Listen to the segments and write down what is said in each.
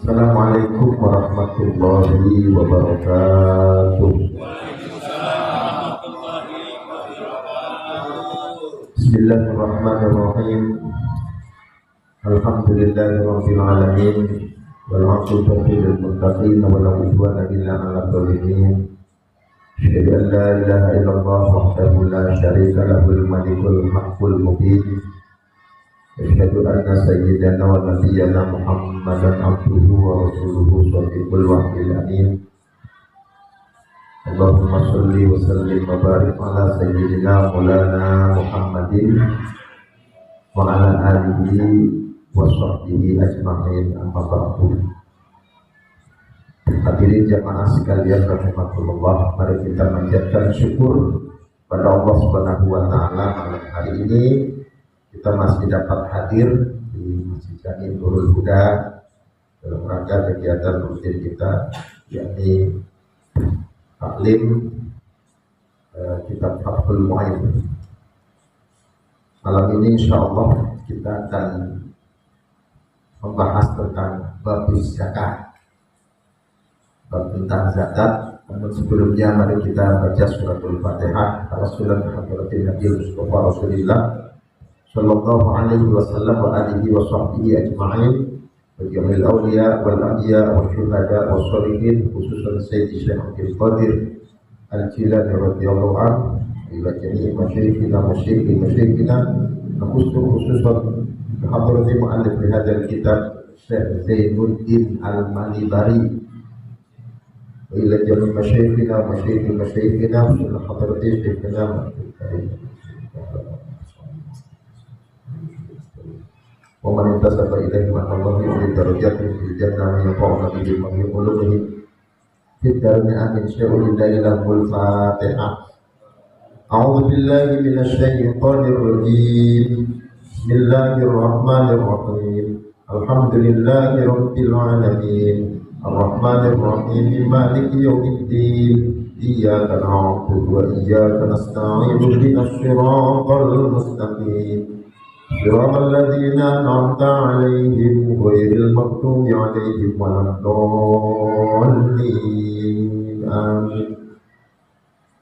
Assalamualaikum warahmatullahi wabarakatuh. Bismillahirrahmanirrahim. Alhamdulillahirabbil alamin wal 'aqibatu lil muttaqin wa la udwana illa 'alal zalimin. Asyhadu an la ilaha illallah wahdahu la syarika lahul malikul haqqul mubin. Asyhadu anna sayyidana wa nabiyyana Muhammadan abduhu wa rasuluhu shadiqul wa'dil amin. Allahumma sholli wa sallim wa barik ala sayyidina maulana Muhammadin wa ala alihi wa sahbihi ajma'in, amma ba'du. Hadirin jamaah sekalian rahimakumullah, mari kita panjatkan syukur pada Allah Subhanahu wa taala. Malam hari ini kita masih dapat hadir di Masjid Jami Nurul Huda dalam rangka kegiatan rutin kita, yakni taklim kitab Fathul Mu'in. Malam ini insyaallah kita akan membahas tentang bab zakat, bab tentang zakat. Namun sebelumnya mari kita baca suratul Fatihah. Rasulullah Muhammadin Nabi Mustafa Rasulullah sallallahu alaihi wasallam wa alihi wa sahbihi ajma'in, wa jami'il awliya wal anbiya wa syuhada wa sholihin, khususan Sayyidi Syekh Abdul Qadir Al-Jilani radhiyallahu anhu, ila jami'i masyayikhina khususan hadrati mu'allif hadzal kitab Syekh Zainuddin Al-Malibari, wa ila jami'i masyayikhina khususan hadrati Syekhina wa man intasaba ilaihi wa Allahu yu'li darajatin fil jannah yaqulu bihi wa yaquluhi fid darin amin. Syai'ul Fatihah. A'udzu billahi minasy syaithanir rajim. Bismillahirrahmanirrahim. Alhamdulillahi rabbil alamin. Arrahmanir rahim. Maliki yaumiddin. Iyyaka na'budu wa iyyaka nasta'in. Ihdinas siratal mustaqim. صراط الذين أنعمت عليهم غير المغضوب عليهم ولا الضالين آمين.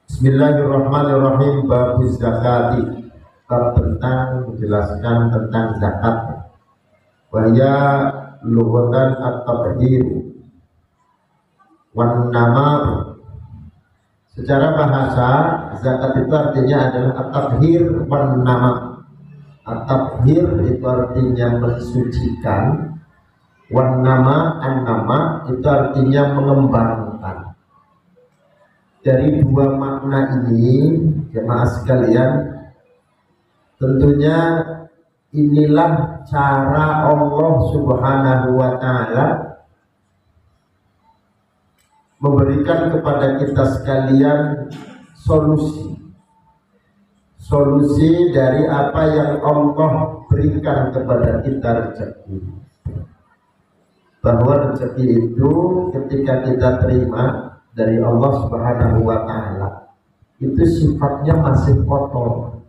Bismillahirrahmanirrahim. Bab zakati, bab tentang menjelaskan tentang zakat. Wahya lughatan at-tathhir wan nama. Secara bahasa zakat itu artinya adalah at-tathhir wan nama. At-tathhir itu artinya mensucikan, wan nama, an-nama itu artinya mengembangkan. Dari dua makna ini jemaah sekalian, tentunya inilah cara Allah Subhanahu wa taala memberikan kepada kita sekalian solusi dari apa yang Allah berikan kepada kita rezeki. Bahwa rezeki itu ketika kita terima dari Allah Subhanahu wa taala, itu sifatnya masih kotor.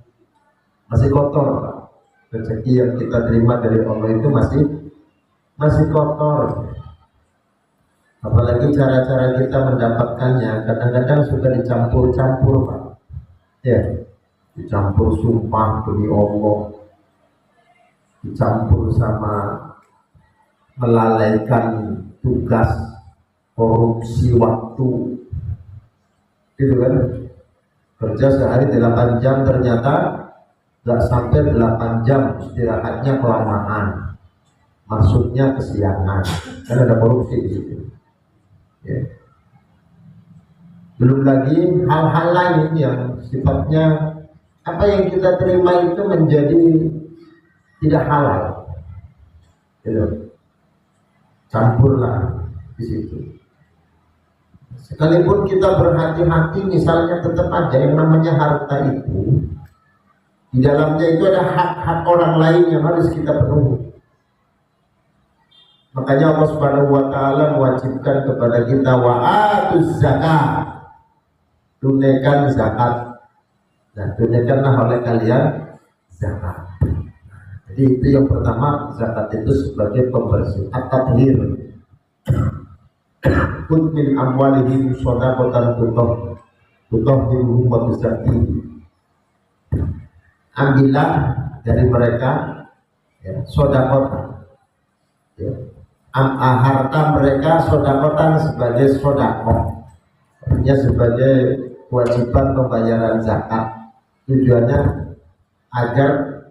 Masih kotor. Rezeki yang kita terima dari Allah itu masih kotor. Apalagi cara-cara kita mendapatkannya kadang-kadang suka dicampur-campur, Pak. Ya. Dicampur sumpah demi Allah, dicampur sama melalaikan tugas, korupsi waktu, gitu kan? Kerja sehari 8 jam ternyata gak sampai 8 jam, istirahatnya kelamaan, masuknya kesiangan, kan ada korupsi di situ. Ya. Belum lagi hal-hal lain yang sifatnya apa yang kita terima itu menjadi tidak halal, gitu. Campurlah di situ. Sekalipun kita berhati-hati, misalnya tetap aja yang namanya harta itu, di dalamnya itu ada hak-hak orang lain yang harus kita penuhi. Makanya Allah Subhanahu wa taala mewajibkan kepada kita wa'atuz zakat, tunaikan zakat. Nah, tunaikanlah oleh kalian zakat. Jadi itu yang pertama, zakat itu sebagai pembersih, at-tathhir, Khudh min amwalihim shadaqatan tutahhiruhum wa tuzakkihim. Ambillah dari mereka ya, sedekah ya. Harta mereka sedekah sebagai sedekah, artinya sebagai kewajiban pembayaran zakat. Tujuannya agar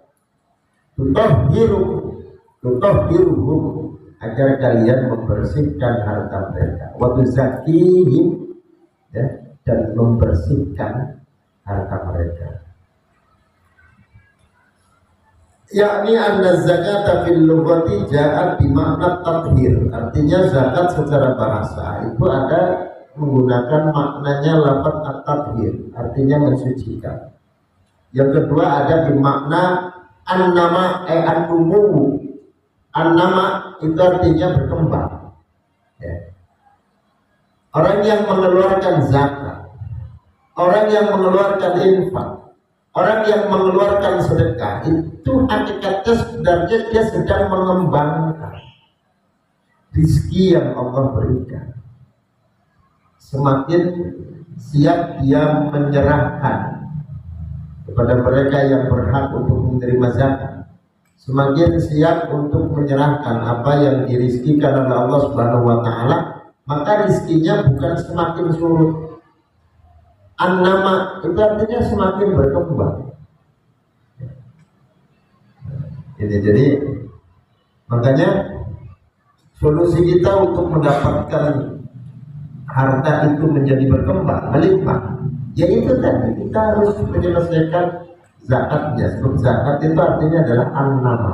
tutahhiruhum, agar kalian membersihkan harta mereka, wa tuzakkihim ya, dan membersihkan harta mereka. Yakni anna zakata fil lughati ja'at bi makna tathhir. Artinya zakat secara bahasa itu ada menggunakan maknanya lafaz at-tathhir, artinya mensucikan. Yang kedua ada di makna an-nama an-numu. An-nama itu artinya berkembang ya. Orang yang mengeluarkan zakat, orang yang mengeluarkan infak, orang yang mengeluarkan sedekah, itu hakikatnya sebenarnya dia sedang mengembangkan rezeki yang Allah berikan. Semakin siap dia menyerahkan kepada mereka yang berhak untuk menerima zakat, semakin siap untuk menyerahkan apa yang dirizkikan oleh Allah Subhanahu wa Ta'ala, maka rizkinya bukan semakin surut. An-nama itu artinya semakin berkembang. Ini jadi makanya solusi kita untuk mendapatkan harta itu menjadi berkembang, melimpah, yaitu tadi kita harus menyelesaikan zakatnya. Sebab zakat itu artinya adalah an-nama.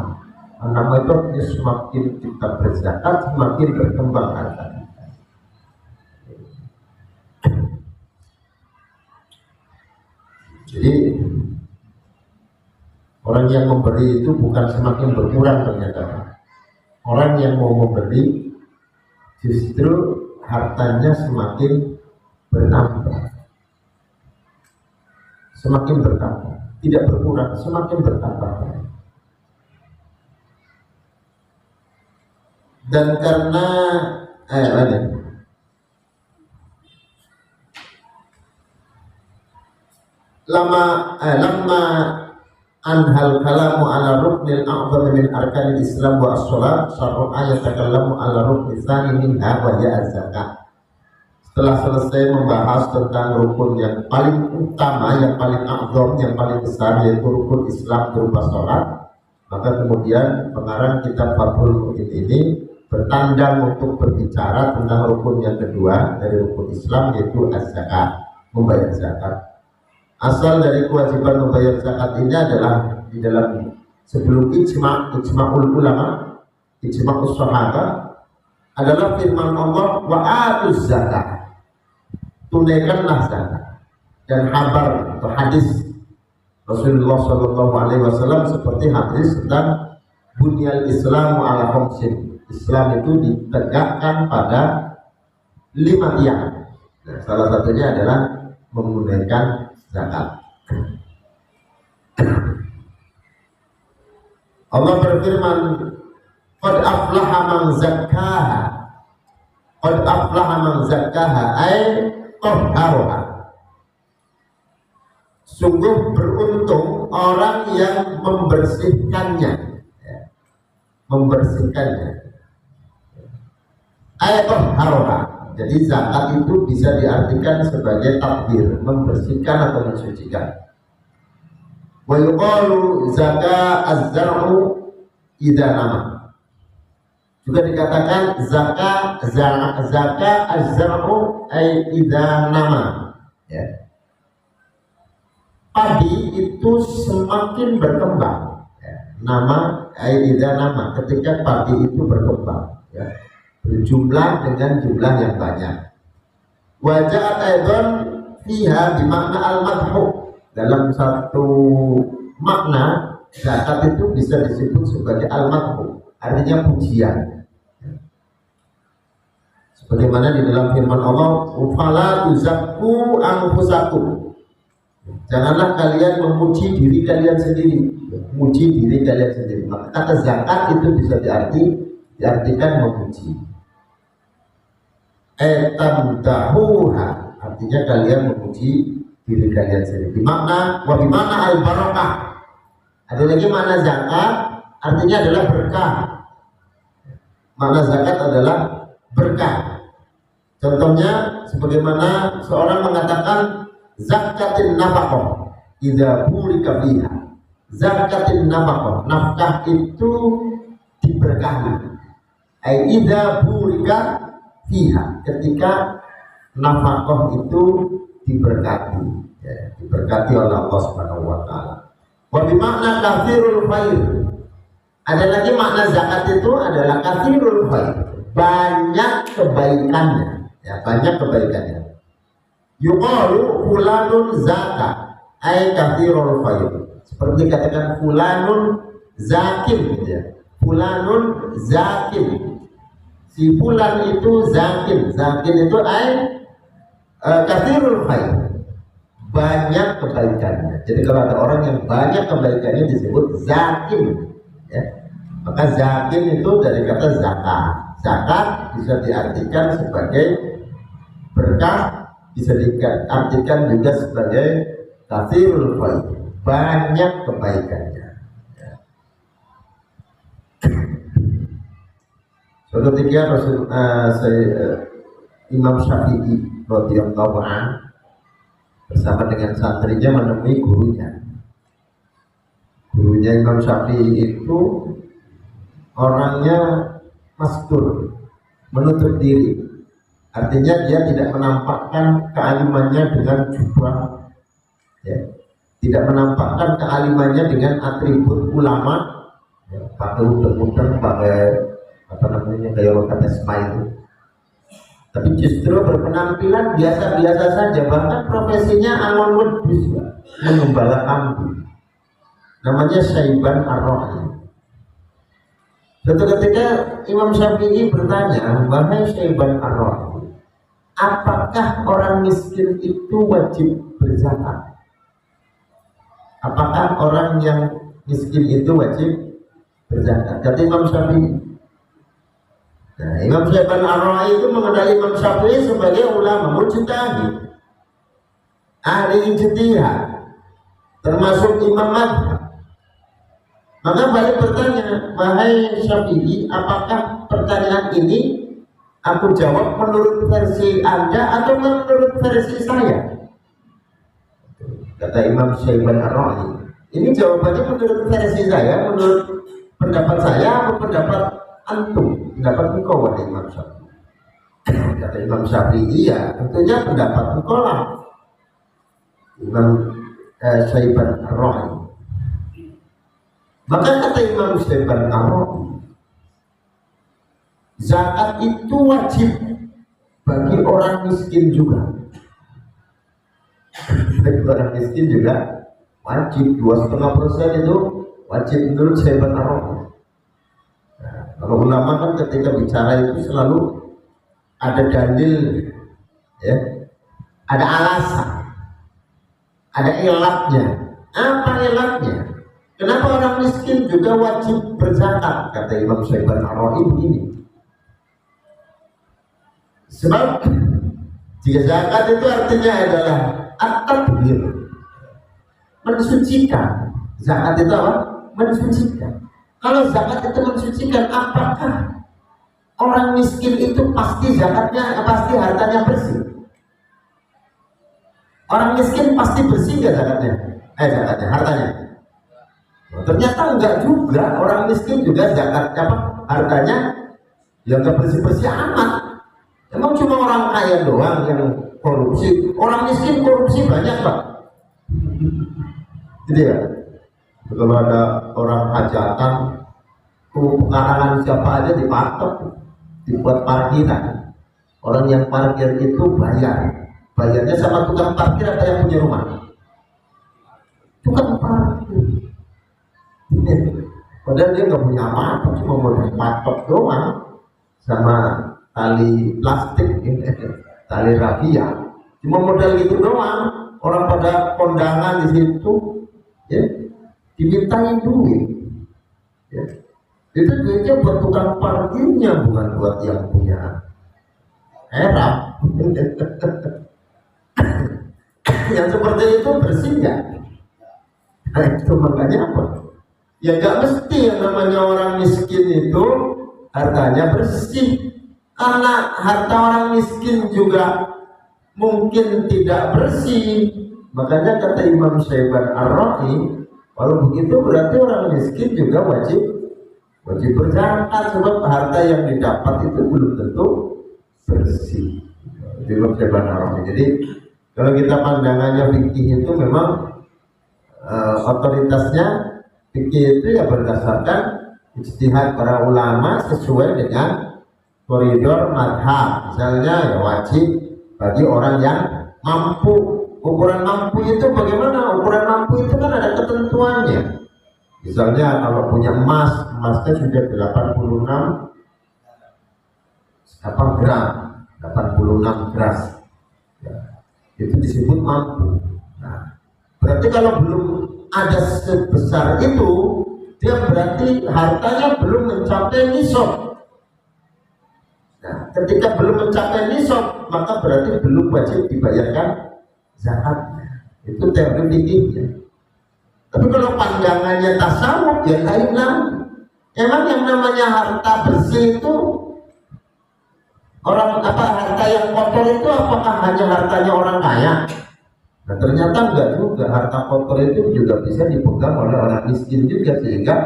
An-nama itu artinya semakin kita berzakat, semakin berkembang harta. Jadi orang yang memberi itu bukan semakin berkurang ternyata. Orang yang mau memberi justru hartanya semakin bertambah. Semakin bertambah, tidak berkurang, semakin bertambah. Dan karena lama anhal kalamu ala ruknil a'zam min arkanil Islam wa as-shalat, syar'a yatakallamu ala rukni tsani minha wa ya az-zakat. Setelah selesai membahas tentang rukun yang paling utama, yang paling a'zam, yang paling besar, yaitu rukun Islam berupa sholat, maka kemudian pengarang kitab Fathul Mu'in ini bertandang untuk berbicara tentang rukun yang kedua dari rukun Islam, yaitu az-zakat, membayar zakat. Asal dari kewajiban membayar zakat ini adalah di dalam sebelum ijma'ul ulama, ijma'us sahabat, adalah firman Allah wa atuz zakat, tunaikanlah zakat. Dan kabar atau hadis Rasulullah SAW seperti hadis tentang bunyal Islamu ala khamsin, Islam itu ditegakkan pada 5 tiang. Nah, salah satunya adalah menunaikan zakat. Allah berfirman, qad aflaha man zakkaha, qad aflaha man zakkaha ay tahharuha. Sungguh beruntung orang yang membersihkannya, ya, membersihkannya. Ay tahharuha. Jadi zakat itu bisa diartikan sebagai takbir, membersihkan atau mensucikan. Wa yuqalu zaka az-zar'u idza nama. Juga dikatakan zaka az-zar'u ay idza nama. Ya. Padi itu semakin berkembang. Ya. Nama ay idza nama, ketika padi itu berkembang. Ya. Berjumlah dengan jumlah yang banyak. Wajah aidan fiha bimakna al-madhu. Dalam satu makna zakat itu bisa disebut sebagai al-madhu, artinya pujian. Sebagaimana di dalam firman Allah, "Fala tuzakku anfusakum." Janganlah kalian memuji diri kalian sendiri, memuji diri kalian sendiri. Maka kata zakat itu bisa diartikan memuji. Tamdahuha, artinya kalian memuji diri kalian sendiri. Wa bimana al barakah. Ada lagi makna zakat, artinya adalah berkah. Makna zakat adalah berkah. Contohnya sebagaimana seorang mengatakan zakatin nafaqah idza burika fiha. Zakatin nafaqah, nafkah itu diberkahi. Ai idza burika fiha, ketika nafkah itu diberkati, ya, diberkati oleh Allah Subhanahu wa taala. Wa bi makna katsirul khair. Ada lagi makna zakat itu adalah katsirul khair, banyak kebaikannya. Ya, banyak kebaikannya. Yuqalu fulanun zakat ay kathirul khair. Seperti katakan fulanun zakin, ya. Fulanun zakin. Si fulan itu zakin. Zakin itu ay kathirul khair. Banyak kebaikannya. Jadi kalau ada orang yang banyak kebaikannya disebut zakin, ya. Maka zakin itu dari kata zakat. Zakat bisa diartikan sebagai berkah, bisa diartikan juga sebagai katsirul khair, banyak kebaikannya. Ya. Suatu ketika Imam Syafi'i radhiyallahu anhu bersama dengan santrinya menemui gurunya. Gurunya Imam Syafi'i itu orangnya mastur, menutup diri. Artinya dia tidak menampakkan kealimannya dengan jubah, ya. Tidak menampakkan kealimannya dengan atribut ulama, ya. Pakai udeng-udeng, pakai apa namanya, kayak kata smile. Tapi justru berpenampilan biasa-biasa saja. Bahkan profesinya angon wedus, mengembala kambing. Namanya Syaiban Ar-Ra'i. Suatu ketika Imam Syafi'i bertanya, wahai Syaiban Ar-Ra'i, apakah orang miskin itu wajib berzakat? Apakah orang yang miskin itu wajib berzakat? Kata Imam Syafi'i. Nah, Imam Syaiban Ar-Ra'i itu mengenali Imam Syafi'i sebagai ulama mujtahid, ahli ijtihad, termasuk imam mazhab. Maka balik bertanya, wahai Syafi'i, apakah pertanyaan ini aku jawab menurut versi Anda atau menurut versi saya? Kata Imam Syaiban Ar-Ra'i, ini jawabannya menurut versi saya, menurut pendapat saya atau pendapat antum, pendapat engkau, wahai Imam Syafi'i. Kata Imam Syafi'i, ya tentunya pendapat engkau lah, Imam Syaiban Ar-Ra'i. Maka kata Imam Syaiban Ar-Ra'i, zakat itu wajib bagi orang miskin juga. Bagi orang miskin juga wajib, 2,5% itu wajib menurut Syaiban Ar-Ra'i. Nah, kalau ulama kan ketika bicara itu selalu ada dalil, ya, ada alasan, ada ilatnya. Apa ilatnya? Kenapa orang miskin juga wajib berzakat? Kata Imam Syaiban Ar-Ra'i begini. Sebab jika zakat itu artinya adalah at-tathhir, mensucikan. Zakat itu apa? Mensucikan. Kalau zakat itu mensucikan, apakah orang miskin itu pasti zakatnya, pasti hartanya bersih? Orang miskin pasti bersih nggak zakatnya? Zakatnya, hartanya. Ternyata enggak juga. Orang miskin juga zakatnya apa? Hartanya yang nggak bersih-bersih amat. Emang cuma orang kaya doang yang korupsi? Orang miskin korupsi banyak, Pak. Jadi ya, kalau ada orang hajatan, pekarangan siapa aja dipatok, dibuat parkiran. Orang yang parkir itu bayarnya sama tukang parkir atau yang punya rumah? Tukang parkir. Padahal dia nggak punya apa-apa, cuma mau dipatok doang sama tali plastik, tali rafia, cuma modal gitu doang. Orang pada kondangan di situ, ya, dimintain duit, ya. Itu duitnya buat tukang parkirnya, bukan buat yang punya erap. Yang seperti itu bersih nggak? Nah itu makanya apa? Ya nggak mesti yang namanya orang miskin itu hartanya bersih, karena harta orang miskin juga mungkin tidak bersih. Makanya kata Imam Syaiban Ar-Ra'i, kalau begitu berarti orang miskin juga wajib berzakat, sebab harta yang didapat itu belum tentu bersih. Imam Syaiban Ar-Ra'i. Jadi kalau kita pandangannya fikih itu memang otoritasnya fikih itu ya berdasarkan ijtihad para ulama sesuai dengan koridor madhab. Misalnya ya wajib bagi orang yang mampu. Ukuran mampu itu bagaimana? Ukuran mampu itu kan ada ketentuannya. Misalnya kalau punya emasnya sudah 86 gram, 86 gras, ya, itu disebut mampu. Nah, berarti kalau belum ada sebesar itu, dia berarti hartanya belum mencapai nisab. Nah, ketika belum mencapai nisab, maka berarti belum wajib dibayarkan zakatnya. Itu teori fikihnya. Tapi kalau pandangannya tasawuf ya lain lagi. Emang yang namanya harta bersih itu harta yang kotor itu apakah hanya hartanya orang kaya? Nah ternyata enggak juga, harta kotor itu juga bisa dipegang oleh orang miskin juga, sehingga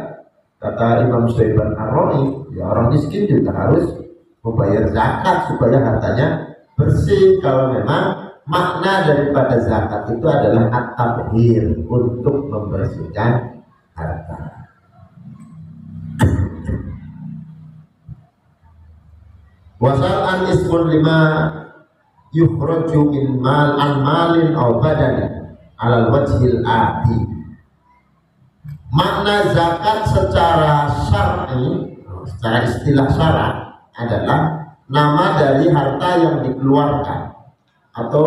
kata Imam Syaiban Ar-Ra'i, ya orang miskin juga harus membayar zakat supaya hartanya bersih. Kalau memang makna daripada zakat itu adalah at-tathhir, untuk membersihkan harta. Wasal an ismun lima yukhraju min malin aw badanin alal wajhil ati. Makna zakat secara syar'i, secara istilah syarak adalah nama dari harta yang dikeluarkan atau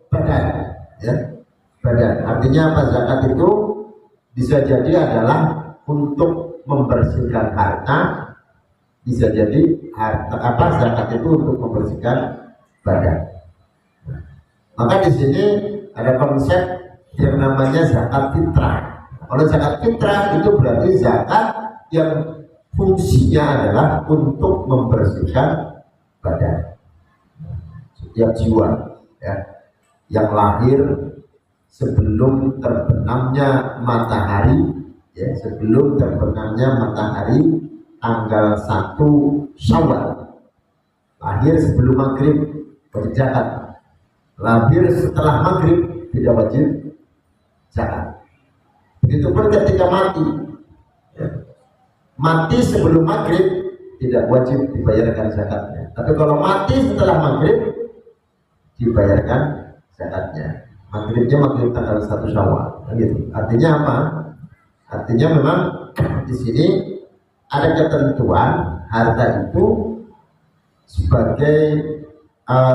badan, ya, badan. Artinya apa? Zakat itu bisa jadi adalah untuk membersihkan harta, bisa jadi zakat itu untuk membersihkan badan. Maka di sini ada konsep yang namanya zakat fitrah. Kalau zakat fitrah itu berarti zakat yang fungsinya adalah untuk membersihkan badan. Setiap jiwa, ya, yang lahir sebelum terbenamnya matahari, ya, sebelum terbenamnya matahari tanggal 1 Syawal, lahir sebelum maghrib wajib zakat, lahir setelah maghrib tidak wajib zakat. Begitupun ketika mati, ya, mati sebelum maghrib tidak wajib dibayarkan zakatnya, tapi kalau mati setelah maghrib dibayarkan zakatnya. Maghribnya maghrib tanggal 1 Syawal, gitu. Artinya apa? Artinya memang di sini ada ketentuan harta itu sebagai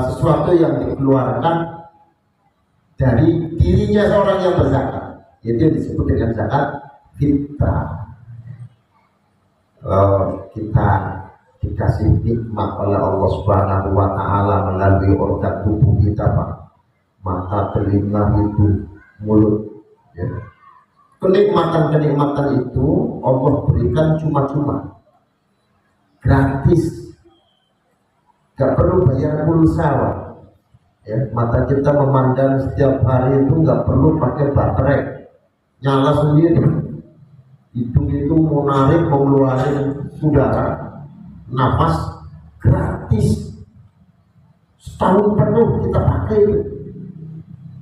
sesuatu yang dikeluarkan dari dirinya seorang yang berzakat, itu disebut dengan zakat fitrah. Kita dikasih nikmat oleh Allah Subhanahu wa Ta'ala melalui organ tubuh kita, Pak, mata, telinga, hidung, mulut, ya. Kenikmatan itu Allah berikan cuma-cuma, gratis, gak perlu bayar pulsa, ya. Mata kita memandang setiap hari itu gak perlu pakai baterai, nyala sendiri. Hidung itu mau narik, mau ngeluarin udara, nafas, gratis. Setahun penuh kita pakai.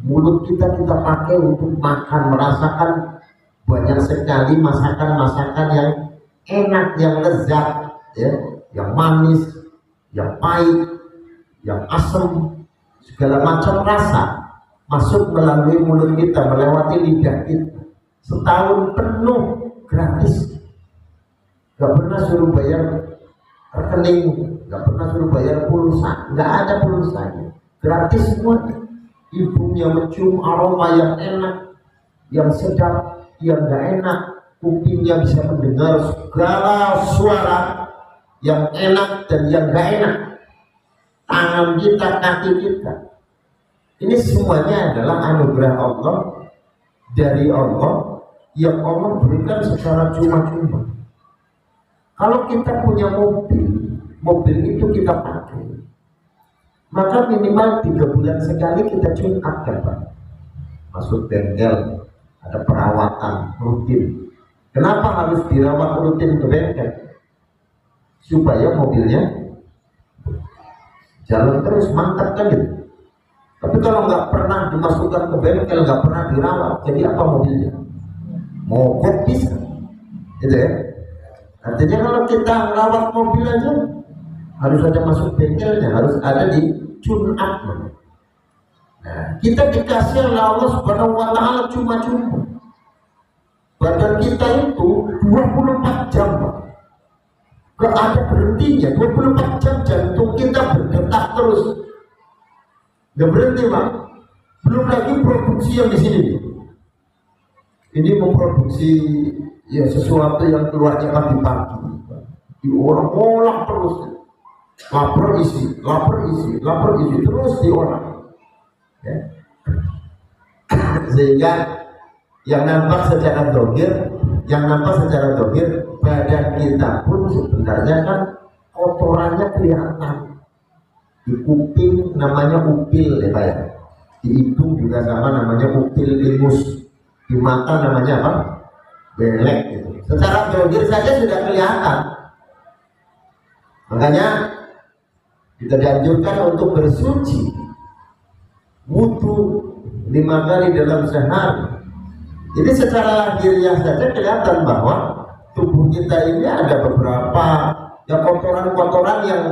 Mulut kita pakai untuk makan, merasakan banyak sekali masakan-masakan yang enak, yang lezat, ya, yang manis, yang pahit, yang asam, segala macam rasa masuk melalui mulut kita, melewati lidah kita. Setahun penuh gratis, gak pernah suruh bayar rekening, gak pernah suruh bayar pulsa, gak ada pulsanya, gratis semua. Ibunya mencium aroma yang enak, yang sedap, yang gak enak. Kupingnya bisa mendengar segala suara yang enak dan yang gak enak. tangan kita, kaki kita. Ini semuanya adalah anugerah Allah dari Allah yang Allah berikan secara cuma-cuma. Kalau kita punya mobil itu kita pakai, maka minimal 3 bulan sekali kita tune up kan Pak. Masuk bengkel, ada perawatan rutin. Kenapa harus dirawat rutin ke bengkel? Supaya mobilnya jalan terus, mantap kan gitu. Tapi kalau nggak pernah dimasukkan ke bengkel, nggak pernah dirawat, jadi apa mobilnya? Mogok bisa, gitu ya. Artinya kalau kita merawat mobil aja harus ada masuk bengkelnya, harus ada di tune up. Nah, kita dikasih oleh Allah Subhanahu wa Ta'ala cuma-cuma. Badan kita itu 24 jam, Pak. Gak ada berhentinya, 24 jam jantung kita berdetak terus. Gak berhenti Pak. Belum lagi produksi yang di sini. Ini memproduksi ya sesuatu yang keluarnya pagi-pagi. Diolah-olah terus. Lapar isi, lapar isi, lapar isi terus diolah. Ya. Sehingga yang nampak secara dohir, badan kita pun sebenarnya kan kotorannya kelihatan. Di kuping namanya upil ya Pak ya. Di hidung juga sama namanya upil limus. Di mata namanya apa? Belek gitu. Secara dohir saja sudah kelihatan. Makanya kita dianjurkan untuk bersuci, wudu 5 kali dalam sehari. Jadi secara lahiriah saja kelihatan bahwa tubuh kita ini ada beberapa ya kotoran-kotoran yang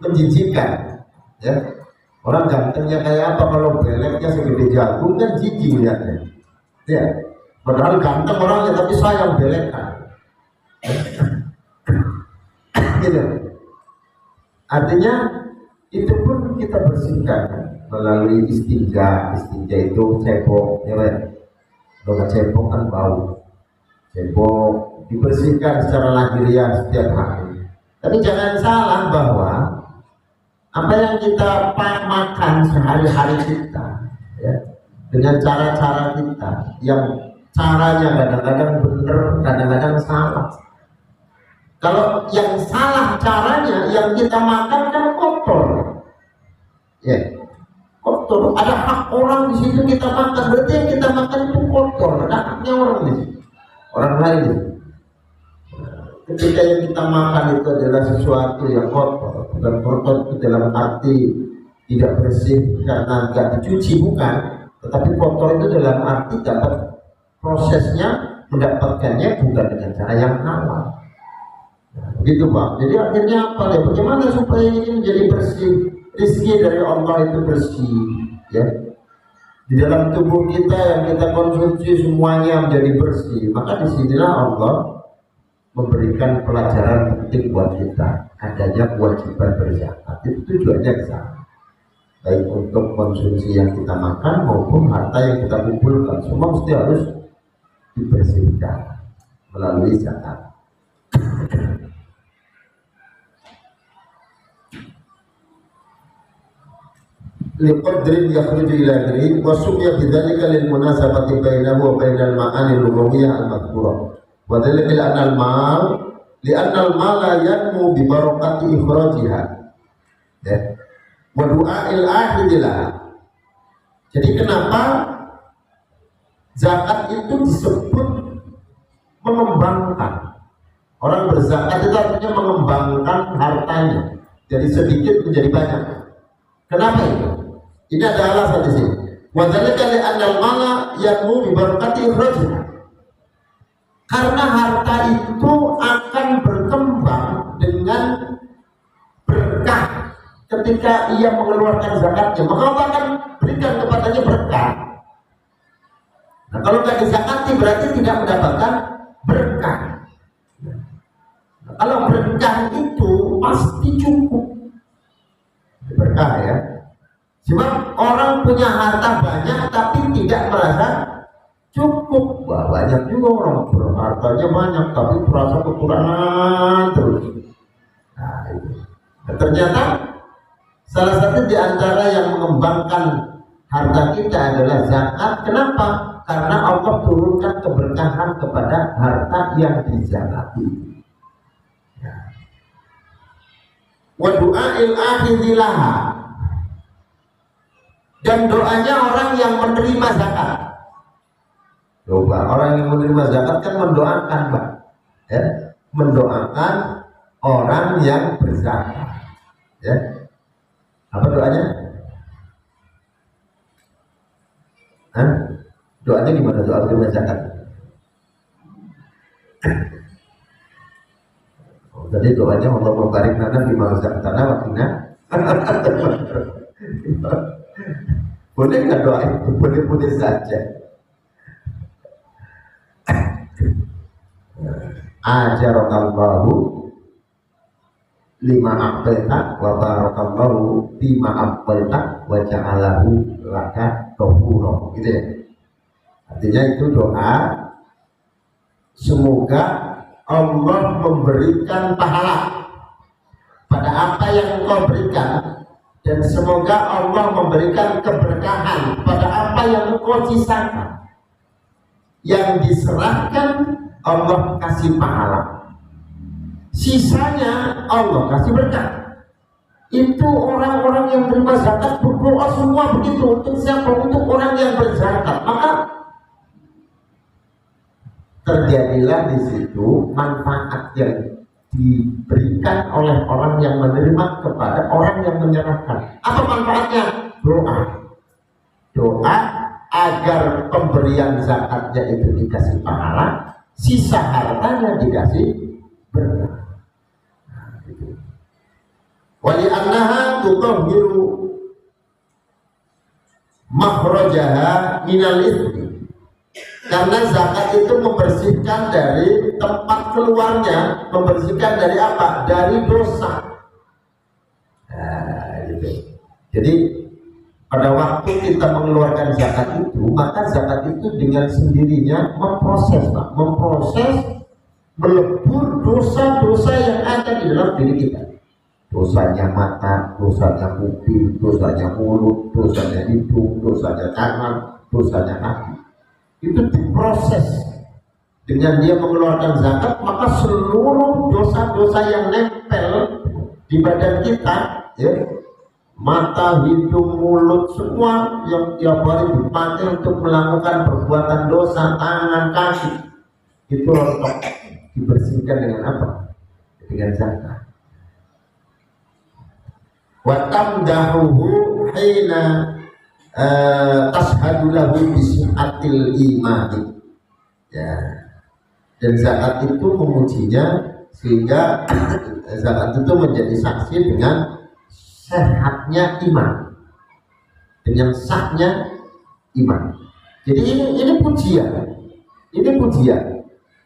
menjijikkan. Ya, orang gantengnya kayak apa kalau beleknya segede jagung kan jijik lihatnya. Ya, padahal ganteng orangnya tapi sayang belekkan. Gitu. Artinya itu pun kita bersihkan melalui istinja. Istinja itu cebok, ya Pak. Kalau nggak cebok kan bau. Cebok dibersihkan secara lahiriah setiap hari. Tapi jangan salah bahwa apa yang kita makan sehari-hari kita, ya, dengan cara-cara kita, yang caranya kadang-kadang benar, kadang-kadang salah. Kalau yang salah caranya, yang kita makan kan kotor, ya, kotor. Ada hak orang di situ kita makan, berarti yang kita makan itu kotor. Ada haknya orang di situ, orang lain. Ketika yang kita makan itu adalah sesuatu yang kotor, bukan kotor itu dalam arti tidak bersih karena nggak dicuci, bukan, tetapi kotor itu dalam arti dapat prosesnya mendapatkannya bukan dengan cara yang halal. Gitu Pak. Jadi akhirnya apa ya? Bagaimana supaya ini menjadi bersih? Rizki dari Allah itu bersih, ya. Di dalam tubuh kita yang kita konsumsi semuanya menjadi bersih. Maka disinilah Allah memberikan pelajaran penting buat kita, adanya kewajiban berzakat. Itu tujuannya ke sana, baik untuk konsumsi yang kita makan maupun harta yang kita kumpulkan, semua mesti harus dibersihkan melalui zakat. Liqadrin yakhruju ila ghairi wa sumya bidzalika lil munasabati bainahu wa bainal ma'ani al-lughawiyah al-madhkurah. Wa dzalika li'anna al-mala yanmu bi barakati ikhrajiha. Ya. Wa du'a'il ahidillah. Jadi kenapa zakat itu disebut mengembangkan? Orang berzakat itu artinya mengembangkan hartanya dari sedikit menjadi banyak. Kenapa itu? Ini ada alasan di sini. Wa dzalika li'anna al-mala yanmu bi barakati ikhrajiha. Karena harta itu akan berkembang dengan berkah ketika ia mengeluarkan zakatnya. Maka Allah akan berikan kepadanya berkah. Nah, kalau tidak dizakati berarti tidak mendapatkan berkah. Nah, kalau berkah itu pasti cukup. Berkah ya. Sebab orang punya harta banyak tapi tidak merasa cukup. Wah, banyak juga orang hartanya banyak tapi merasa kekurangan terus. Nah, itu. Nah, ternyata Salah satu di antara yang mengembangkan harta kita adalah zakat. Kenapa? Karena Allah turunkan keberkahan kepada harta yang dizakati. Wa du'ail akhidhilaha, dan doanya orang yang menerima zakat. Coba orang yang menerima zakat kan mendoakan, Pak, ya, mendoakan orang yang berzakat, ya. Apa doanya? Hah? Doanya gimana, doa menerima zakat? Oh, jadi doanya Allah barik lana bima razaqtana wa qina. Boleh nggak doa itu? Boleh saja. Ajarakallahu lima aqbaita wa barakallahu bima aqbaita wa ja'alahu laka ghafura, gitu ya. Artinya itu doa semoga Allah memberikan pahala pada apa yang Engkau berikan, dan semoga Allah memberikan keberkahan pada apa yang Engkau sisakan. Yang diserahkan Allah kasih pahala, sisanya Allah kasih berkah. Itu orang-orang yang terima zakat berdoa semua begitu. Untuk siapa? Untuk orang yang berzakat. Maka terjadilah di situ manfaat yang diberikan oleh orang yang menerima kepada orang yang menyerahkan. Apa manfaatnya? Doa agar pemberian zakatnya itu dikasih pahala, sisa hartanya dikasih berkah. Wali annaha tutahhiru makhrajaha minal itsmi, karena zakat itu membersihkan dari tempat keluarnya, membersihkan dari apa? Dari dosa. Gitu. Jadi pada waktu kita mengeluarkan zakat itu, maka zakat itu dengan sendirinya memproses, Pak, melebur dosa-dosa yang ada di dalam diri kita. Dosanya mata, dosanya kuping, dosanya mulut, dosanya hidung, dosanya tangan, dosanya kaki. Itu diproses. Dengan dia mengeluarkan zakat, maka seluruh dosa-dosa yang nempel di badan kita, ya, mata, hidung, mulut, semua yang tiap hari dipakai untuk melakukan perbuatan dosa, tangan, kaki, itu rontok, dibersihkan dengan apa? Dengan zakat. Wa tamdahuhu hina tashhadu lahu bisihhatil imani. Ya. Dan zakat itu memujinya sehingga zakat itu menjadi saksi dengan sehatnya iman, dengan sahnya iman. Jadi ini pujian,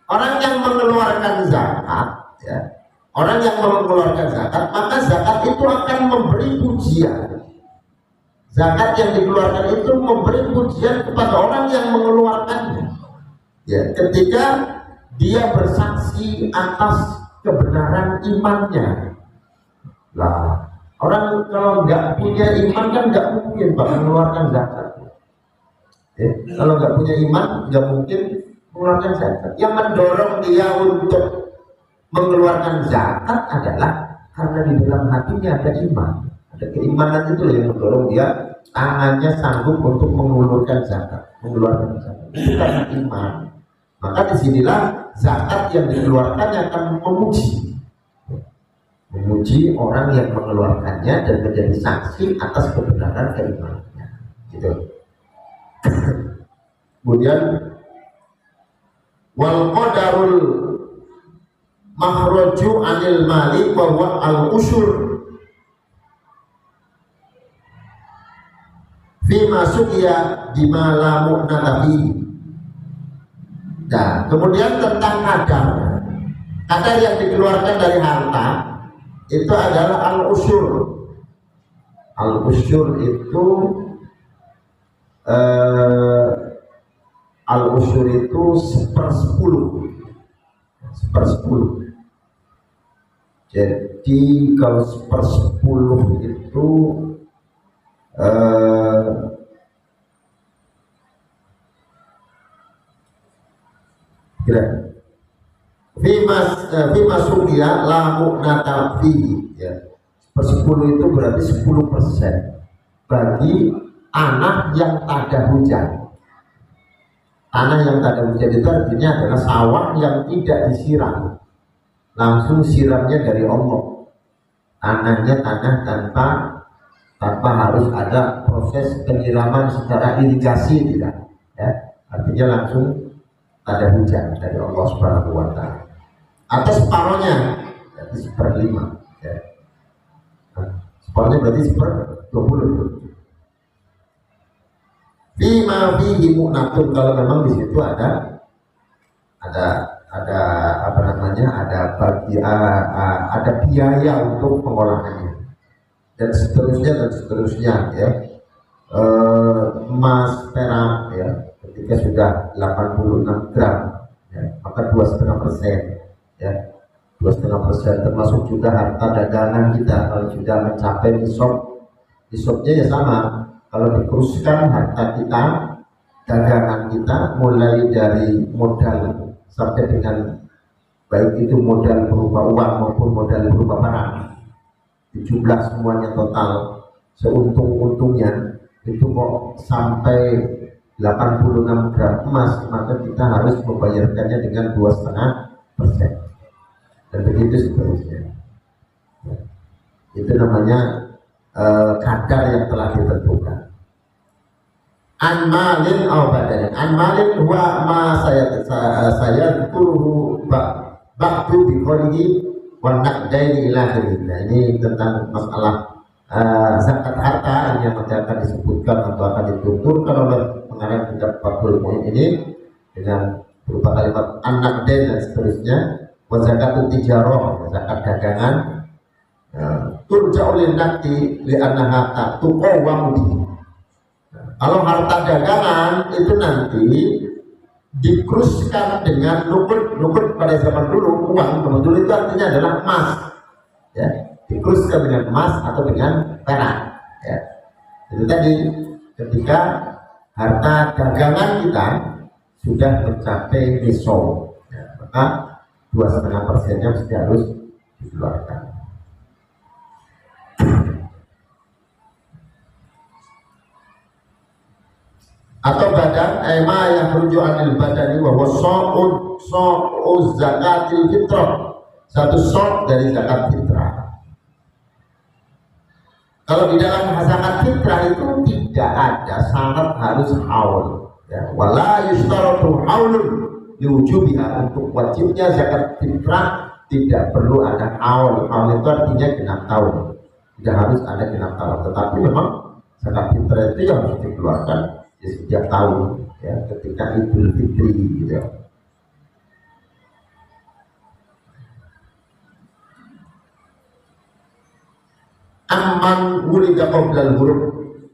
Orang yang mengeluarkan zakat, ya, orang yang mengeluarkan zakat, maka zakat itu akan memberi pujian. Zakat yang dikeluarkan itu memberi pujian kepada orang yang mengeluarkannya. Ya, ketika dia bersaksi atas kebenaran imannya. Lah, orang kalau nggak punya iman kan nggak mungkin Pak mengeluarkan zakat. Ya, kalau nggak punya iman nggak mungkin mengeluarkan zakat. Yang mendorong dia untuk mengeluarkan zakat adalah karena di dalam hatinya ada iman, ada keimanan, itu yang mendorong dia tangannya sanggup untuk mengeluarkan zakat, itu karena iman. Maka disinilah zakat yang dikeluarkan yang akan memuji orang yang mengeluarkannya dan menjadi saksi atas kebenaran keimanannya. Gitu. Kemudian wal qadarul makhraju anil mali wa huwa al usyur fi masukiya bima la mu'nata fihi. Nah, kemudian tentang kadar yang dikeluarkan dari harta itu adalah al usyur. Al usyur itu al-usyur itu 1/10. Jadi kalau 1/10 itu kira Fimas sukia lamu natafi ya. 1/10 itu berarti 10% bagi tanah yang tak ada hujan. Tanah yang tak ada hujan itu artinya adalah sawah yang tidak disiram, langsung siramnya dari Allah. Tanahnya tanah tanpa harus ada proses penyiraman secara irigasi, tidak ya, artinya langsung ada hujan dari Allah Subhanahu wa Ta'ala. Atau separohnya berarti 1/5 ya. Nah, separohnya berarti 1/20. Bima fihi mu'natun, kalau memang di situ ada apa namanya, ada biaya untuk pengolahannya dan seterusnya ya. Emas, perak ya, ketika sudah 86 gram ya, maka 2,5% ya, 2,5%, termasuk juga harta dagangan kita kalau sudah mencapai nisabnya ya sama. Kalau diteruskan harta kita, dagangan kita, mulai dari modal sampai dengan baik itu modal berupa uang maupun modal berupa barang, dijumlah semuanya total seuntung-untungnya itu kok sampai 86 gram emas, maka kita harus membayarkannya dengan 2,5%, dan begitu seterusnya. Itu namanya kadar yang telah ditentukan. An-malin aw badanin. An-malin huwa ma saya turuhu ba'du bi qawlihi wa naqdaini ila akhirih. Nah, ini tentang masalah zakat harta yang nanti akan disebutkan atau akan dituturkan oleh pengarang kitab Fathul Mu'in ini dengan berupa kalimat an-naqdain dan seterusnya. Wa zakatut tijarah, zakat dagangan. Turja oleh nakti li'annaha tuqawwamu bihi. Kalau harta dagangan itu nanti dikruskan dengan nukut pada zaman dulu, uang dulu itu artinya adalah emas ya, dikruskan dengan emas atau dengan perak ya. Itu tadi ketika harta dagangan kita sudah mencapai nisab ya, maka 2,5%-nya mesti harus dikeluarkan. Atau badan ema yang merujuk anil badani bahwa so'ud zakatil fitrah, satu sok dari zakat fitrah. Kalau di dalam zakat fitrah itu tidak ada syarat harus haul ya. Wala yustaratu haulun liwujubiha, untuk wajibnya zakat fitrah tidak perlu ada haul. Haul itu artinya genap tahun, tidak harus ada genap tahun, tetapi memang zakat fitrah itu yang harus dikeluarkan ya, setiap tahun ya, ketika Idul Fitri gitu ya. Amman wulida qoblal ghurub,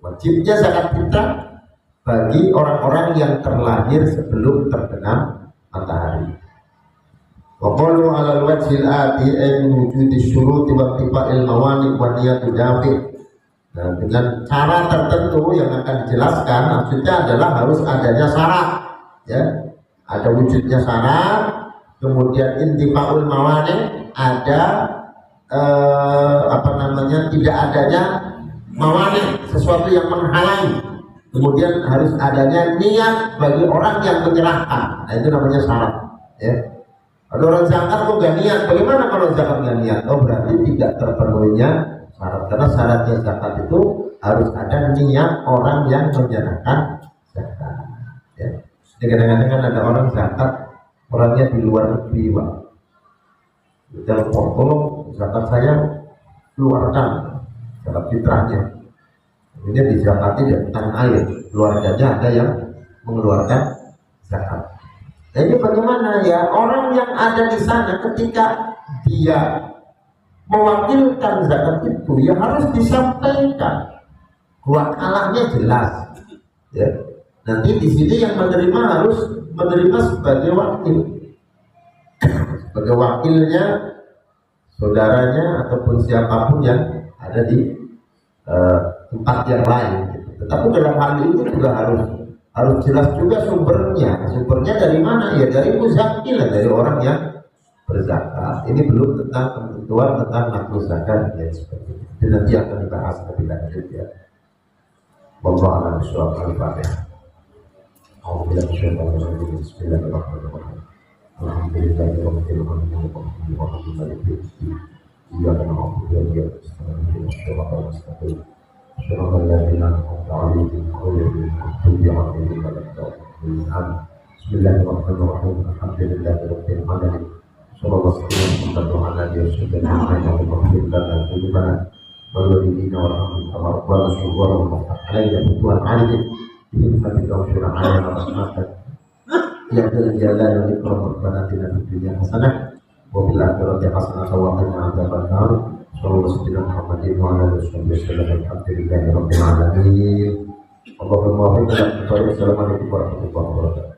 wajibnya zakat fitrah bagi orang-orang yang terlahir sebelum terbenam matahari. Wa qalu 'alal wajhil ati ay wujudi syuruti wa ittifa'il mawani wa niyatu dafi'. Nah, dengan cara tertentu yang akan dijelaskan, maksudnya adalah harus adanya syarat ya, ada wujudnya syarat, kemudian intifa'ul mawani, ada tidak adanya mawani, sesuatu yang menghalangi, kemudian harus adanya niat bagi orang yang menyerahkan. Nah, itu namanya syarat ya. Ada orang zakat kok gak niat, bagaimana kalau zakat gak niat? Oh, berarti tidak terpenuhinya syarat, karena syaratnya zakat itu harus ada niat orang yang menyerahkan zakat ya. Jadi kadang-kadang ada orang zakat, orangnya di luar negeri, Pak, telepon, tolong zakat saya keluarkan zakat fitrahnya, kemudian dizakati dari tanah air, keluarganya ada yang mengeluarkan zakat. Nah, ini bagaimana ya, orang yang ada di sana ketika dia mewakilkan zakat itu ya harus disampaikan, wakalahnya jelas ya. Nanti di sini yang menerima harus menerima sebagai wakil, sebagai wakilnya saudaranya ataupun siapapun yang ada di tempat yang lain gitu. Tetapi dalam hal ini juga harus jelas juga sumbernya dari mana, ya dari muzakil, dari orang yang berzakat. Ini belum tentang ketentuan tentang nafsu zakat ya, seperti itu. Itu nanti akan dibahas lebih lanjut ya. Wallahu a'lam bishawab. Al-Fatihah. A'udzubillahi minasyaitonir rajim. Bismillahirrahmanirrahim. Alhamdulillahirabbil alamin. Iyyaka na'budu wa iyyaka nasta'in. Ihdinas mustaqim. Shiratal ladzina an'amta 'alaihim ghairil maghdubi 'alaihim waladdallin. Bismillahirrahmanirrahim. Alhamdulillahirabbil alamin. Sallallahu alaihi wa sallam ala nabiyyina Muhammadin wa ala alihi wa والذين ورحمة الله وشكر الله علينا بطوان عليك بحكمتك وشرعنا ورحمتك يا ذا الجلال والإكرام ربنا آتنا في الدنيا حسنة وفي الآخرة حسنة وقنا عذاب النار صلى الله عليه وسلم محمد وعلى آله وصحبه وسلم الحمد لله رب العالمين اللهم وفقنا. Assalamualaikum warahmatullahi wabarakatuh.